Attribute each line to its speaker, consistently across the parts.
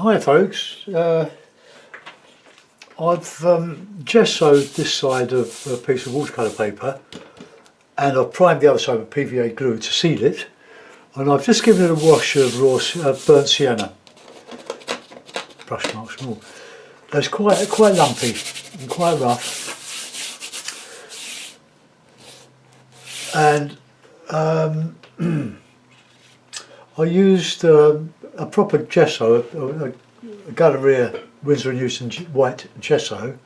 Speaker 1: Hi folks, I've gessoed this side of a piece of watercolour paper and I've primed the other side with PVA glue to seal it, and I've just given it a wash of raw burnt sienna, brush marks and all. It's quite lumpy and quite rough, and I used a proper gesso, a Galleria Winsor & Newton white gesso,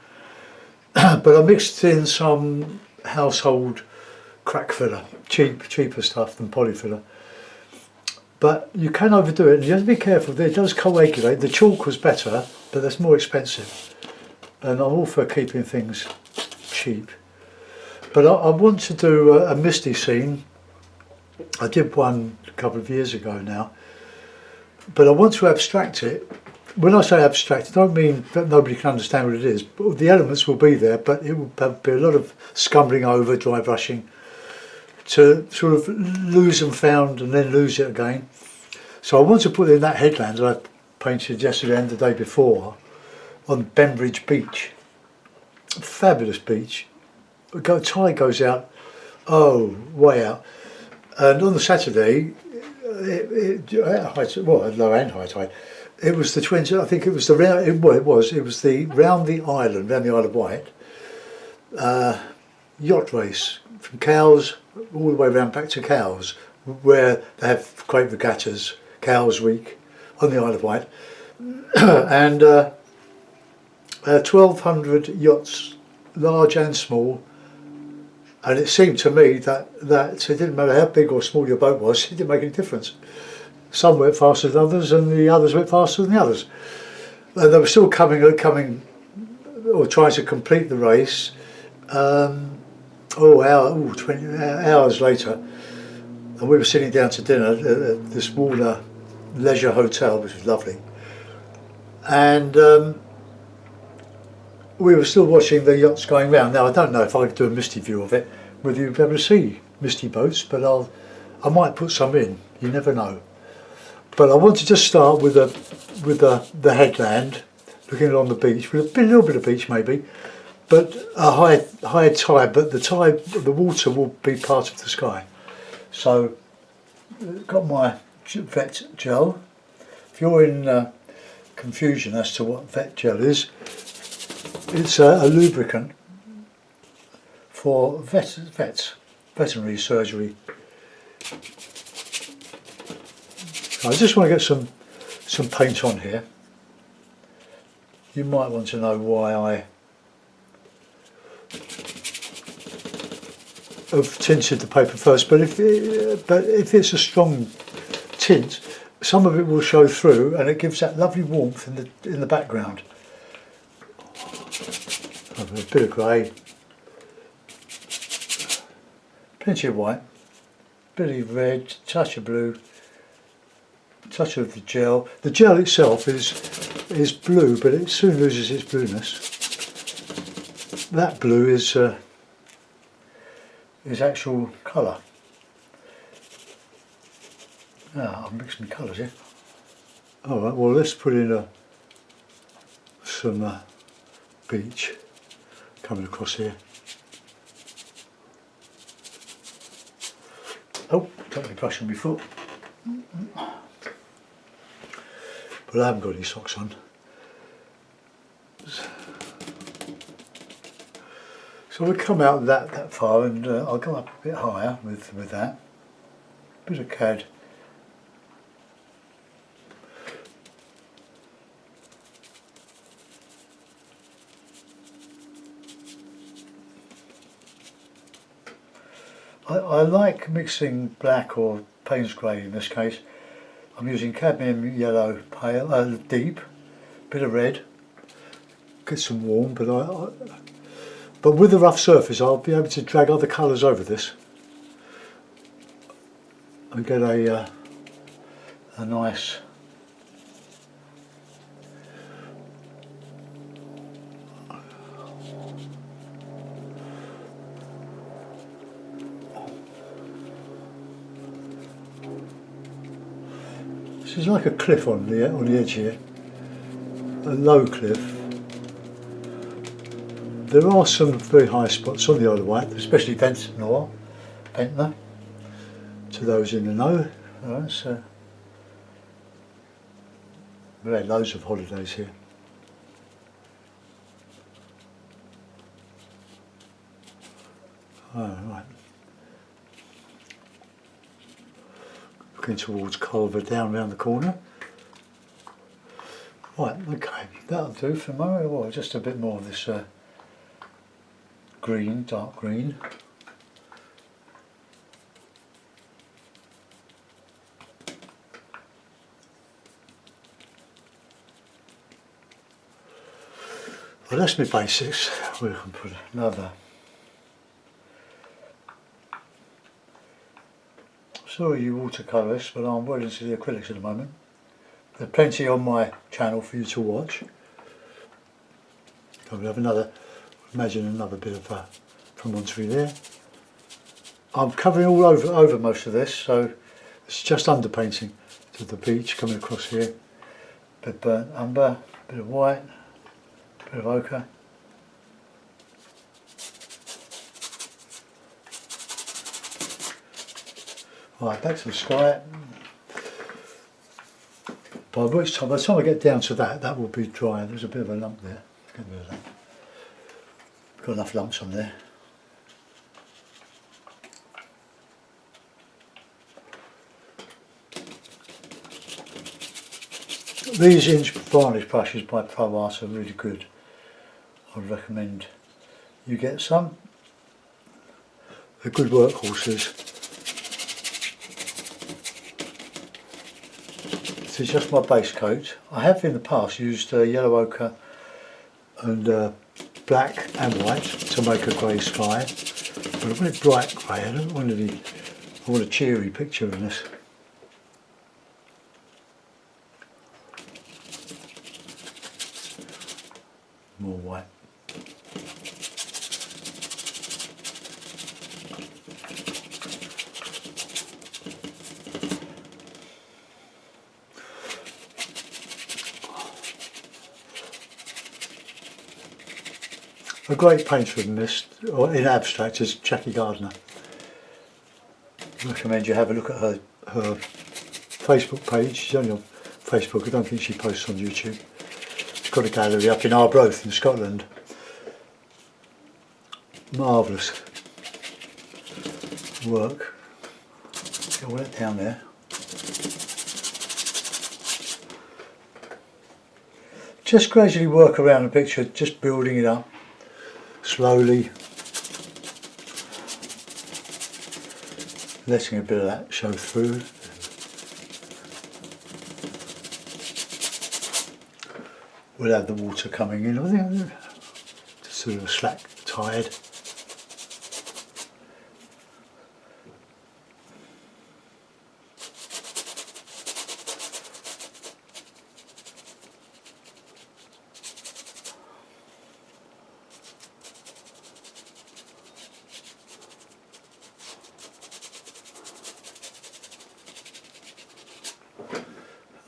Speaker 1: but I mixed in some household crack filler, cheaper stuff than poly filler. But you can overdo it, and you have to be careful. It does coagulate. The chalk was better, but that's more expensive, and I'm all for keeping things cheap. But I want to do a misty scene. I did one a couple of years ago now, but I want to abstract it. When I say abstract, I don't mean that nobody can understand what it is. But the elements will be there, but it will be a lot of scumbling over, dry brushing, to sort of lose and found and then lose it again. So I want to put in that headland that I painted yesterday and the day before on Bembridge Beach. Fabulous beach. The tide goes out, way out. And on the Saturday, at low and high tide, it was the 20. I think it was the round. It was the round the island, round the Isle of Wight, yacht race from Cowes all the way round back to Cowes, where they have great regattas, Cowes Week on the Isle of Wight, and 1,200 yachts, large and small. And it seemed to me that it didn't matter how big or small your boat was, it didn't make any difference. Some went faster than others, and the others went faster than the others. And they were still coming or trying to complete the race. 20 hours later, and we were sitting down to dinner at the smaller leisure hotel, which was lovely. And we were still watching the yachts going round. Now I don't know if I could do a misty view of it, whether you'd be able to see misty boats, but I might put some in. You never know. But I want to just start with the headland, looking along the beach, with a little bit of beach maybe, but a high tide. But the water will be part of the sky. So, got my vet gel. If you're in confusion as to what vet gel is, it's a lubricant for veterinary surgery. I just want to get some paint on here. You might want to know why I have tinted the paper first, but if it's a strong tint, some of it will show through, and it gives that lovely warmth in the background. A bit of grey, plenty of white, bit of red, touch of blue, touch of the gel. The gel itself is blue, but it soon loses its blueness. That blue is actual colour. Now I've mixed my colours here. Alright, well let's put in some beach coming across here. Oh, got me brush on my foot. But I haven't got any socks on. So we'll come out that far, and I'll go up a bit higher with that. Bit of cad. I like mixing black or Payne's grey in this case. I'm using cadmium yellow pale, deep, bit of red, get some warm, but with the rough surface I'll be able to drag other colours over this and get a nice This is like a cliff on the edge here. a low cliff. There are some very high spots on the Isle of Wight, especially Ventnor, to those in the know. Right, so we've had loads of holidays here. Oh, right. Looking towards Culver down round the corner. Right, okay, that'll do for the moment. Well, just a bit more of this green, dark green. Well, that's my basics. We can put another. Sorry you watercolourists, but I'm well into the acrylics at the moment. There's plenty on my channel for you to watch. So we have another, imagine another bit of promontory there. I'm covering all over most of this, so it's just underpainting to the beach coming across here. Bit of burnt umber, bit of white, bit of ochre. Right, back to the sky. By the time I get down to that will be dry. There's a bit of a lump there. Get rid of that. Got enough lumps on there. These inch varnish brushes by Pro Art are really good. I'd recommend you get some. They're good workhorses. This is just my base coat. I have in the past used yellow ochre and black and white to make a grey sky, but I want it bright grey. I don't want any. I want a cheery picture in this. More white. A great painter in this, or in abstract, is Jackie Gardner. I recommend you have a look at her Facebook page. She's only on Facebook. I don't think she posts on YouTube. She's got a gallery up in Arbroath in Scotland. Marvellous work. Get all that down there. Just gradually work around the picture, just building it up. Slowly, letting a bit of that show through. We'll have the water coming in, I think, just sort of a slack tide.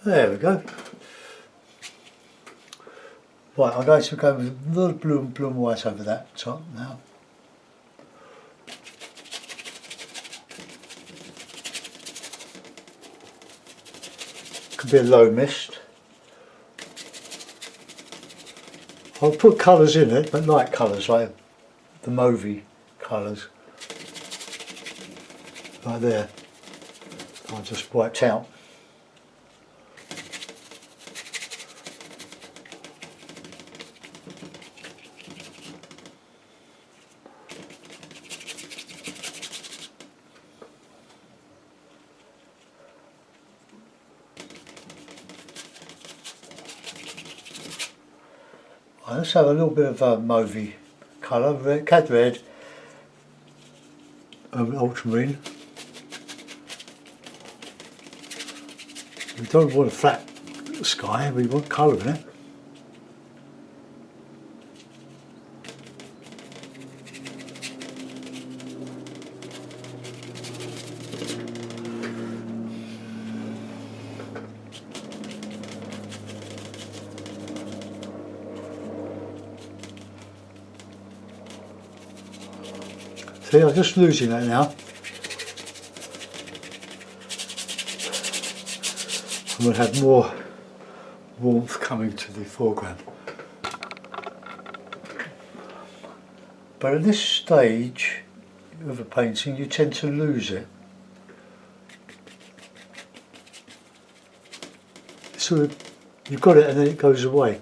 Speaker 1: There we go. Right, I'm going to go with a little blue and white over that top now. Could be a low mist. I'll put colours in it, but light colours, like the mauvey colours. Right there. I just wiped out. Let's have a little bit of mauvey colour, cad red, ultramarine. We don't want a flat sky, we want colour in it. See, I'm just losing that now. And we'll have more warmth coming to the foreground. But at this stage of a painting, you tend to lose it. Sort of, you've got it and then it goes away.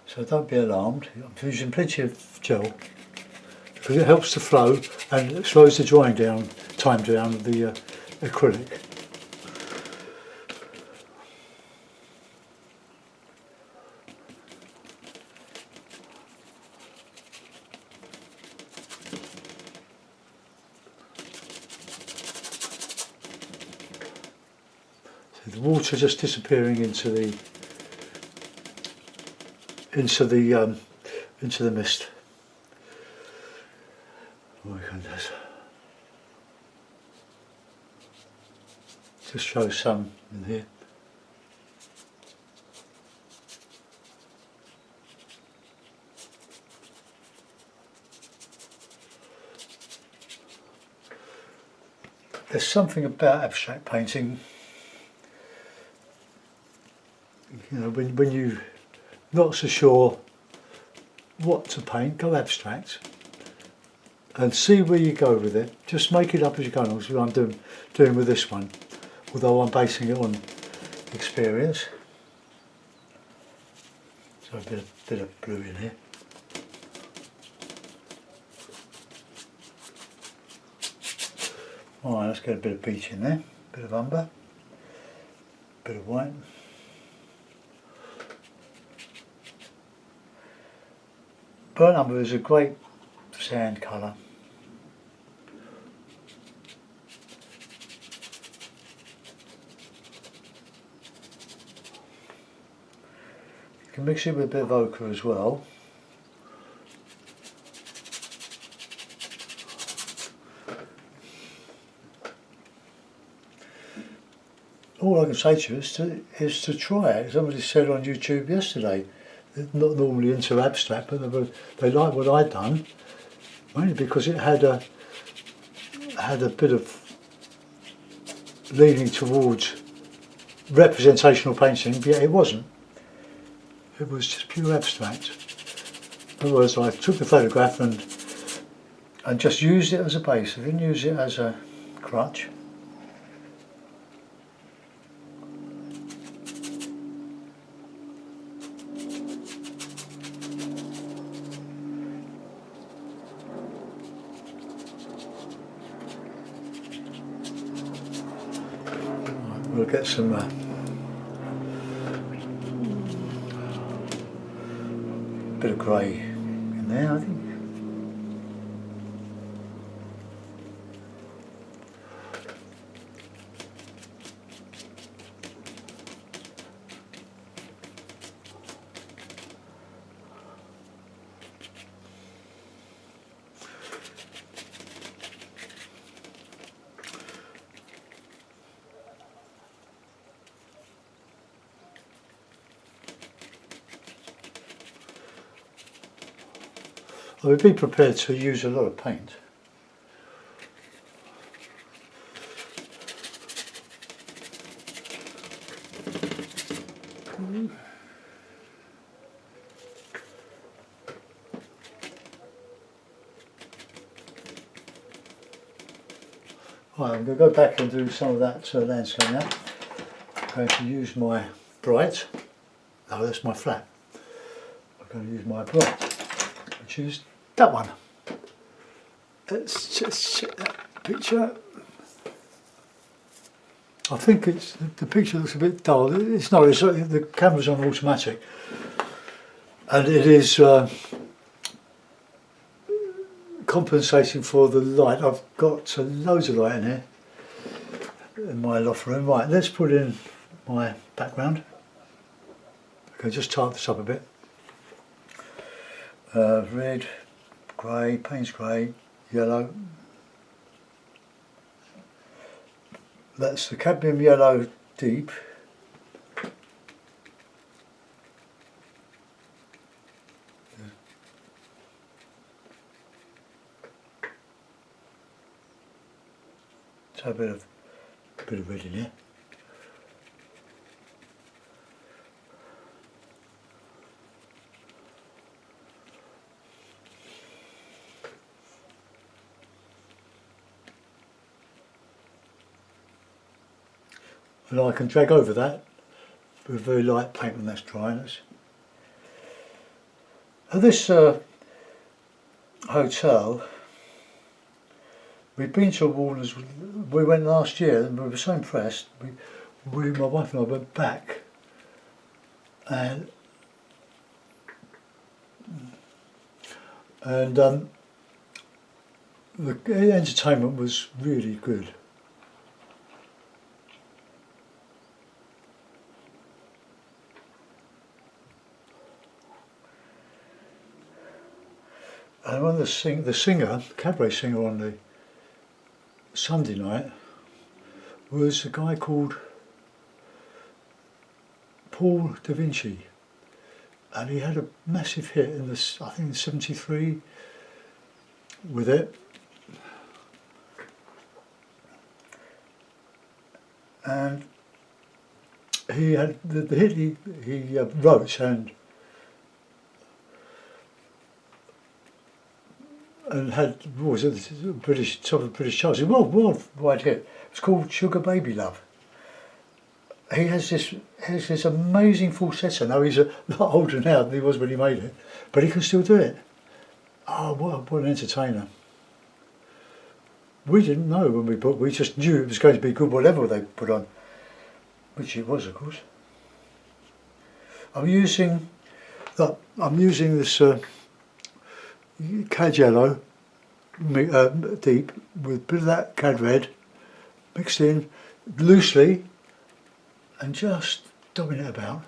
Speaker 1: So don't be alarmed. I'm using plenty of gel because it helps the flow and it slows the drying time down of the acrylic. So the water just disappearing into the mist. Oh my goodness. Just show some in here. There's something about abstract painting, you know, when you're not so sure what to paint, go abstract and see where you go with it. Just make it up as you go, as I'm doing with this one, although I'm basing it on experience. So a bit of blue in here. Alright, let's get a bit of beach in there, a bit of umber, a bit of white. Burnt umber is a great sand colour. You can mix it with a bit of ochre as well. All I can say to you is to try it. Somebody said on YouTube yesterday, they're not normally into abstract, but they liked what I'd done, mainly because it had a bit of leaning towards representational painting, but yet it wasn't. It was just pure abstract. In other words, I took the photograph and just used it as a base. I didn't use it as a crutch. We'll get some bit of grey in there, I think. I would be prepared to use a lot of paint. Right, I'm going to go back and do some of that landscape now. I'm going to use my bright. No, that's my flat. I'm going to use my bright, which is that one. Let's just check that picture. I think the picture looks a bit dull. It's not. The camera's on automatic, and it is compensating for the light. I've got loads of light in here in my loft room. Right, let's put in my background. Okay, just tighten this up a bit. Red, grey, Payne's grey, yellow. That's the cadmium yellow deep. So a bit of red in here. And I can drag over that with very light paint when that's drying. At this hotel, we've been to Warners. We went last year and we were so impressed. My wife and I went back, and the entertainment was really good. And when the singer, cabaret singer on the Sunday night was a guy called Paul da Vinci, and he had a massive hit in I think in '73 with it. And he had the hit he wrote and had what was it, top of the British charts, worldwide hit. It's called Sugar Baby Love. He has this amazing falsetto. Now he's a lot older now than he was when he made it, but he can still do it. Oh, what an entertainer! We didn't know when we booked. We just knew it was going to be good, whatever they put on, which it was, of course. I'm using this cad yellow deep with a bit of that cad red mixed in loosely and just daubing it about.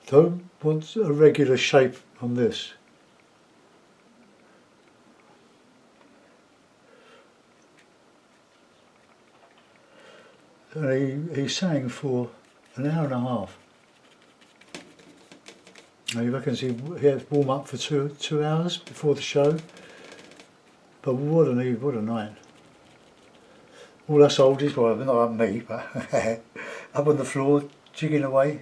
Speaker 1: Don't want a regular shape on this. And he sang for an hour and a half. Now he reckons he had to warm up for two hours before the show. But what a night. All us oldies, well not me, but up on the floor, jigging away.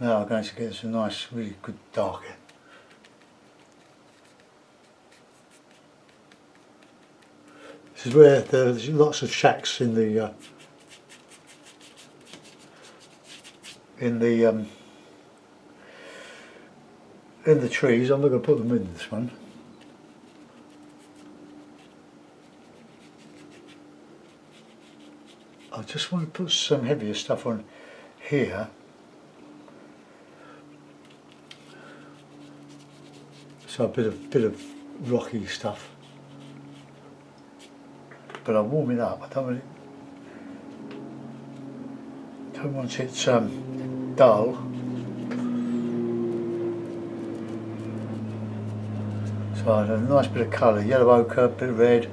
Speaker 1: Now I'm going to get some nice, really good dark. This is where there's lots of shacks in the trees. I'm not going to put them in this one. I just want to put some heavier stuff on here. So a bit of rocky stuff. But I'll warm it up. I don't want it dull. So I had a nice bit of colour, yellow ochre, a bit of red.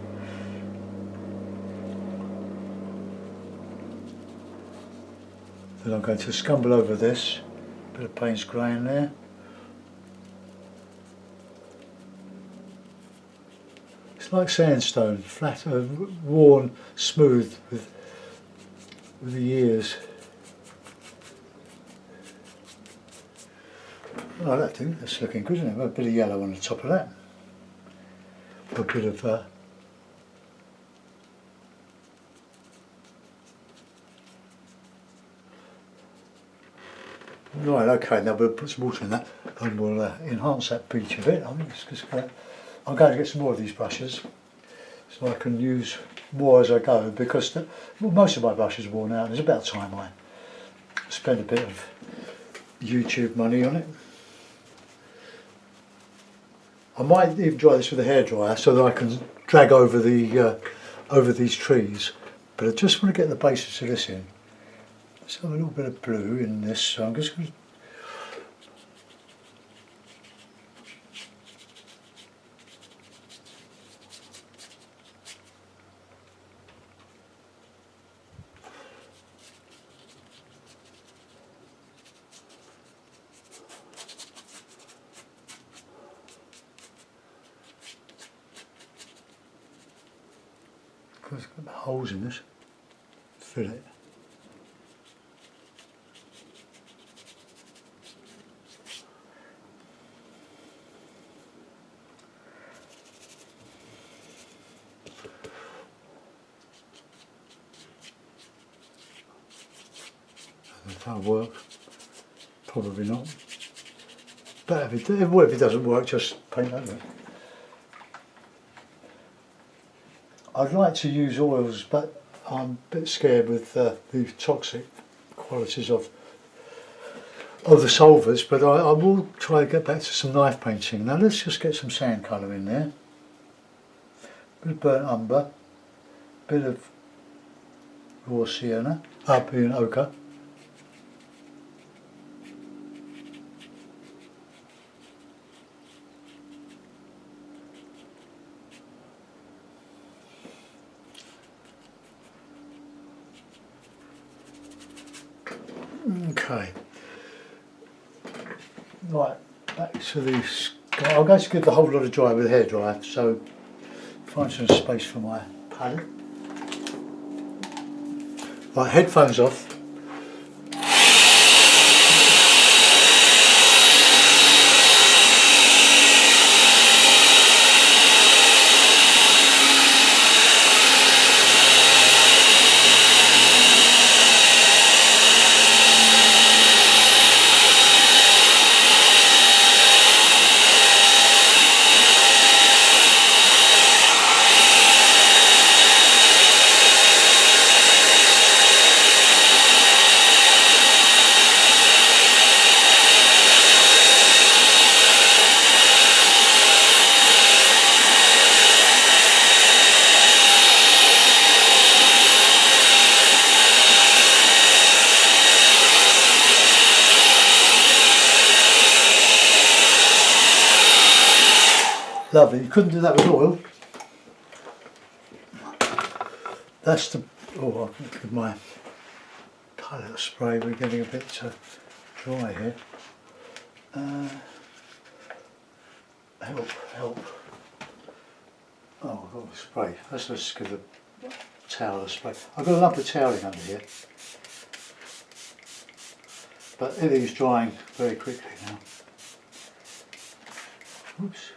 Speaker 1: Then I'm going to scumble over this, bit of Payne's grey in there. It's like sandstone, flat, worn, smooth with the years. Oh, that's looking good, isn't it? A bit of yellow on the top of that. A bit of right, okay, now we'll put some water in that and we'll enhance that beach a bit. I'm going to get some more of these brushes so I can use more as I go, because most of my brushes are worn out. It's about time I spend a bit of YouTube money on it. I might even dry this with a hairdryer so that I can drag over over these trees, but I just want to get the basics of this in. Let's have a little bit of blue in this, so I'm just going to Because it's got holes in this. Fill it. That'll work. Probably not. But if it doesn't work, just paint over it. I'd like to use oils, but I'm a bit scared with the toxic qualities of the solvers. But I will try to get back to some knife painting. Now let's just get some sand colour in there. Bit of burnt umber, bit of raw sienna, in ochre. Okay, right, back to the sky. I'm going to give the whole lot a dry with a hairdryer, so find some space for my palette. Right, headphones off. Lovely, you couldn't do that with oil. That's the, oh, I'll give my palette spray, we're getting a bit dry here. Help. Oh, I've got a spray. Let's just give the towel a spray. I've got a lump of toweling under here. But everything's drying very quickly now. Oops.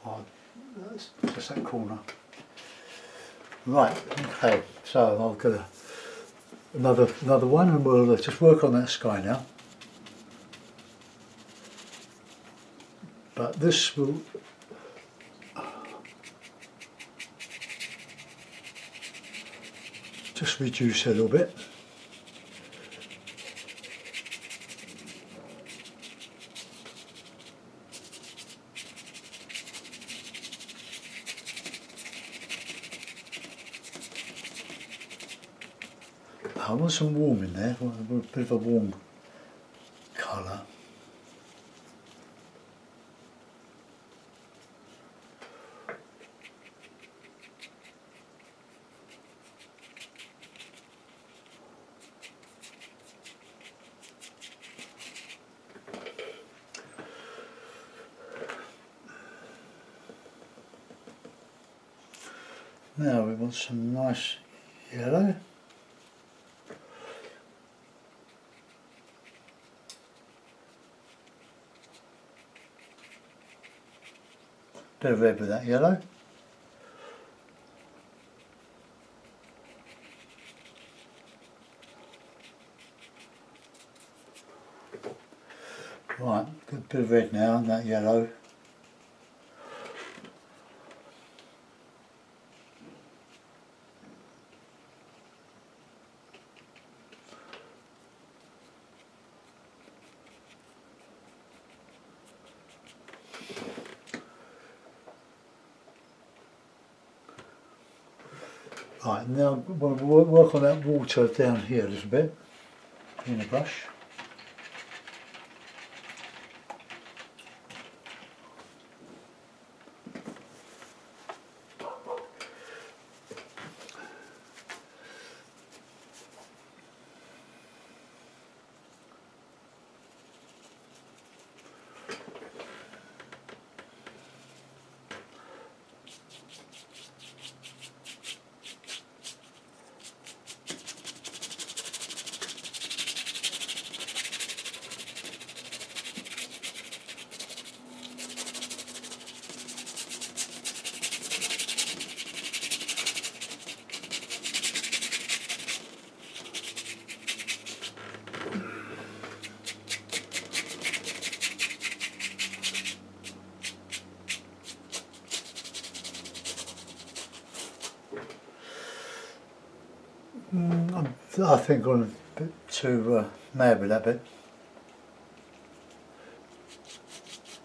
Speaker 1: Oh, that's just that corner. Right, okay, so I've got another one, and we'll just work on that sky now. But this will just reduce a little bit. I want some warm in there, a bit of a warm colour. Now we want some nice yellow. Bit of red with that yellow. Right, good bit of red now and that yellow. Right, now we'll work on that water down here a little bit in a brush. I think I'm a bit too mad with that bit,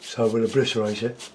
Speaker 1: so we'll obliterate it.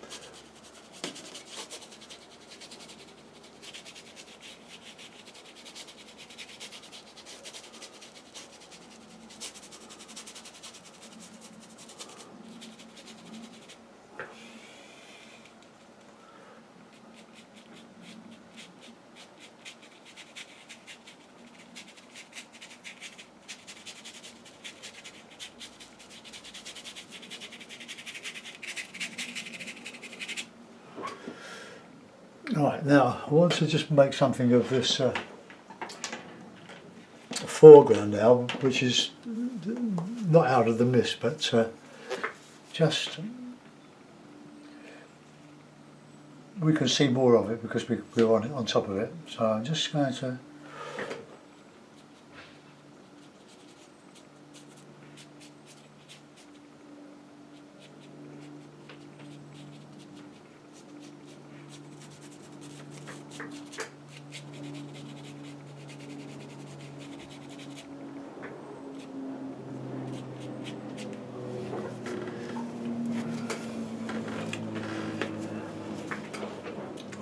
Speaker 1: Right, now I want to just make something of this foreground now, which is not out of the mist, but just we can see more of it because we're on top of it. So I'm just going to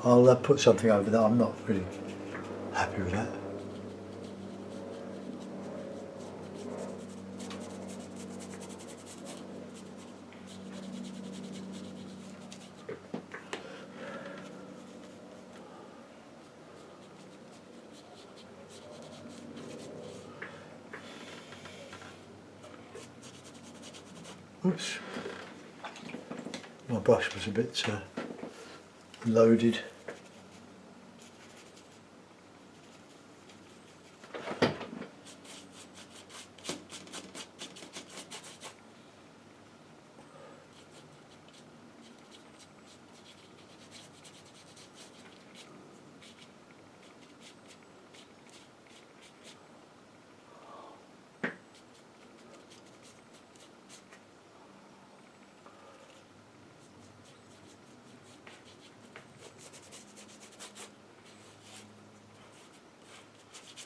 Speaker 1: I'll put something over that. I'm not really happy with that. Oops, my brush was a bit loaded.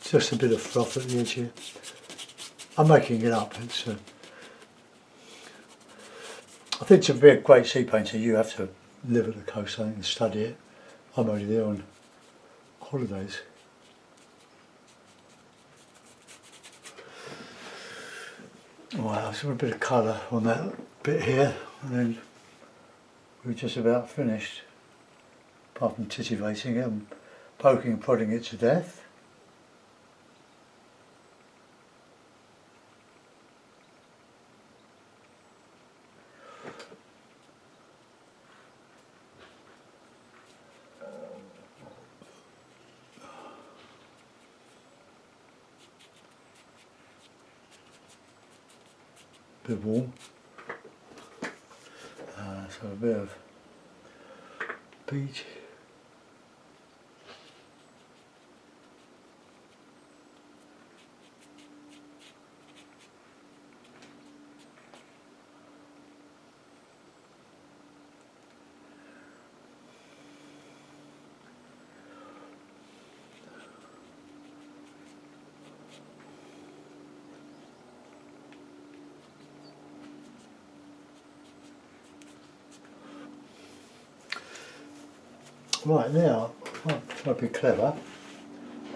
Speaker 1: Just a bit of froth at the edge here. I'm making it up. It's, I think to be a great sea painter you have to live at the coastline and study it. I'm only there on holidays. Wow, so a bit of colour on that bit here, and then we're just about finished. Apart from titivating it and poking and prodding it to death. Bit warm, so a bit of beach. Right, now, I'll try to be clever.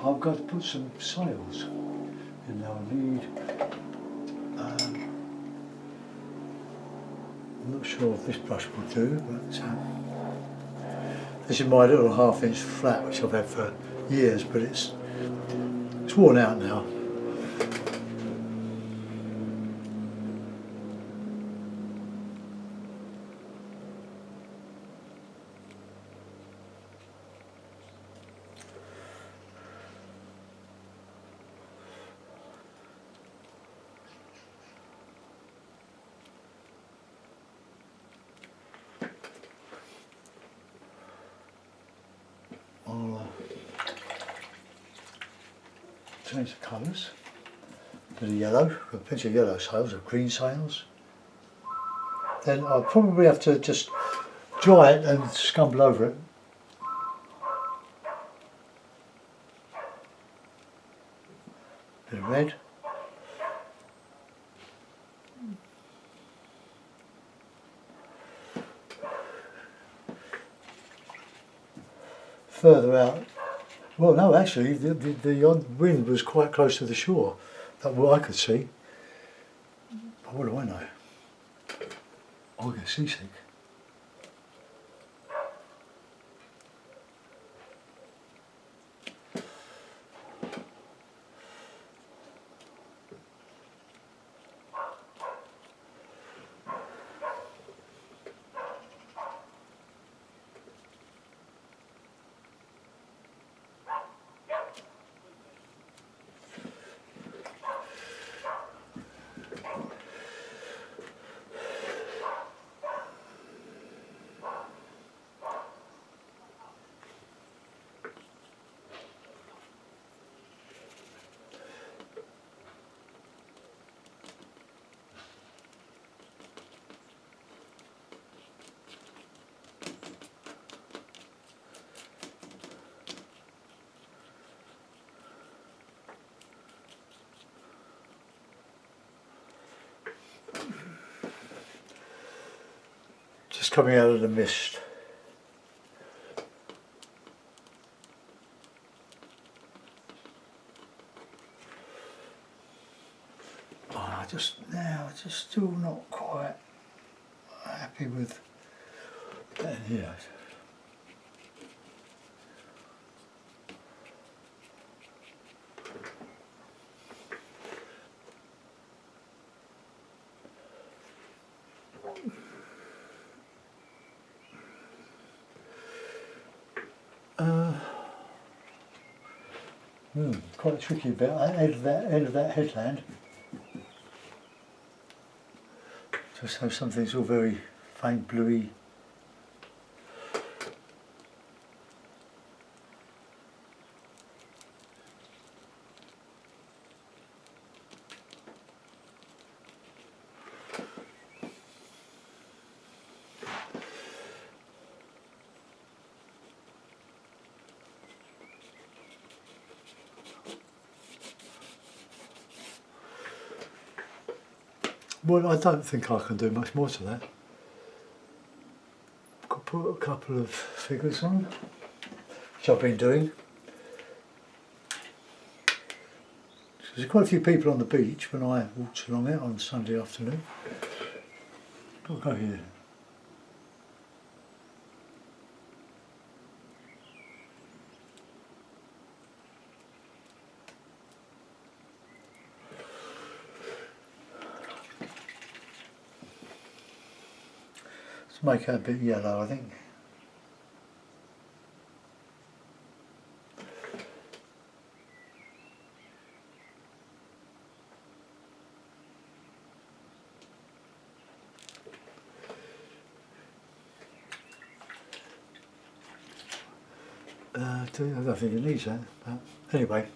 Speaker 1: I've got to put some sails in there. I need, I'm not sure if this brush will do, but this is my little 1/2 inch flat which I've had for years, but it's worn out now. I'll change the colours. A bit of yellow, a pinch of yellow sails, or green sails. Then I'll probably have to just dry it and scumble over it. bit of red. Further out, well no, actually the wind was quite close to the shore, that's what I could see. But what do I know? I'll get seasick. Just coming out of the mist. Oh, just still not quite happy with that here. Quite tricky about end of that headland. Just have something's all very faint bluey. Well, I don't think I can do much more to that. Could put a couple of figures on, which I've been doing. There's quite a few people on the beach when I walked along out on Sunday afternoon. Got to go here. Make it a bit yellow, I think. I don't think it needs that, but anyway.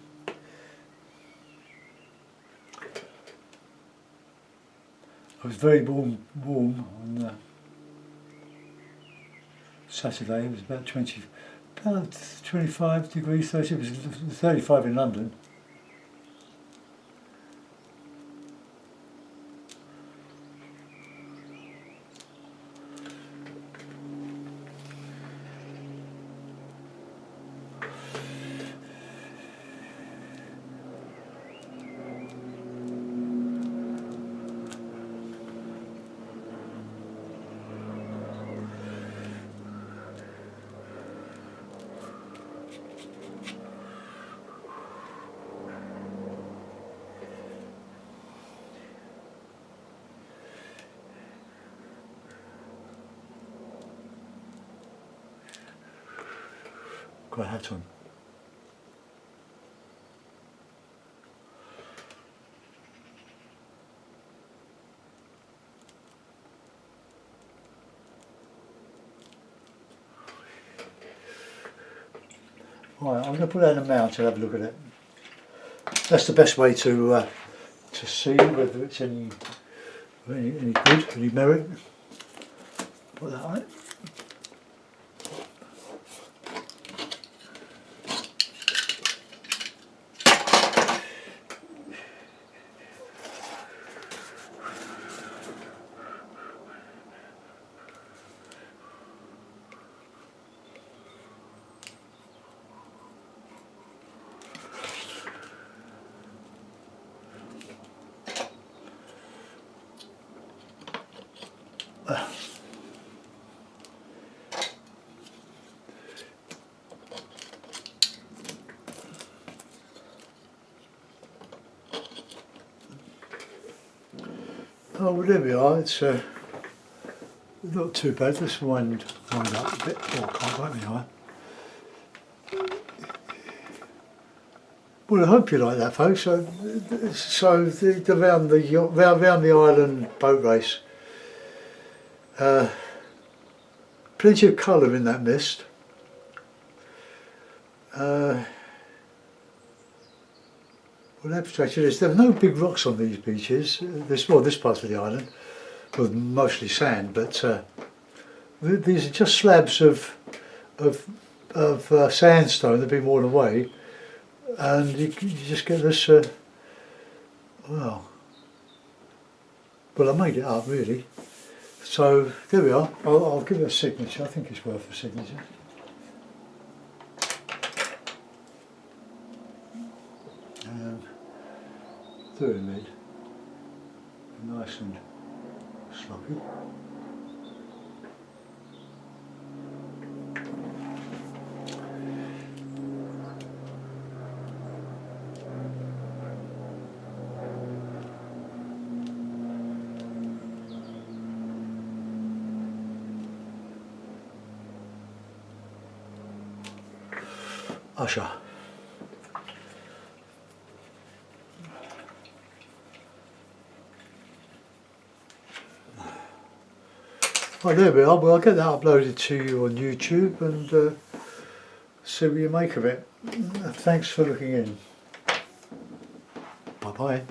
Speaker 1: It was very warm on Saturday. It was about 25 degrees, 30, it was 35 in London. Got a hat on. Right, I'm going to put that in a mount and have a look at it. That's the best way to see whether it's any good, any merit. Put that on it. Oh, well, there we are. It's not too bad. Let's wind up a bit. Oh, I can't wait me eye. Well, I hope you like that, folks. So round the island boat race. Plenty of colour in that mist. Well, abstract is there are no big rocks on these beaches. This part of the island, well, mostly sand, but these are just slabs of sandstone that have been worn away, and you just get this. Well, I made it up really. So there we are. I'll give it a signature. I think it's worth a signature. Third lid, nice and sloppy. Usher. Well, there we are. Well, I'll get that uploaded to you on YouTube and see what you make of it. Thanks for looking in. Bye bye.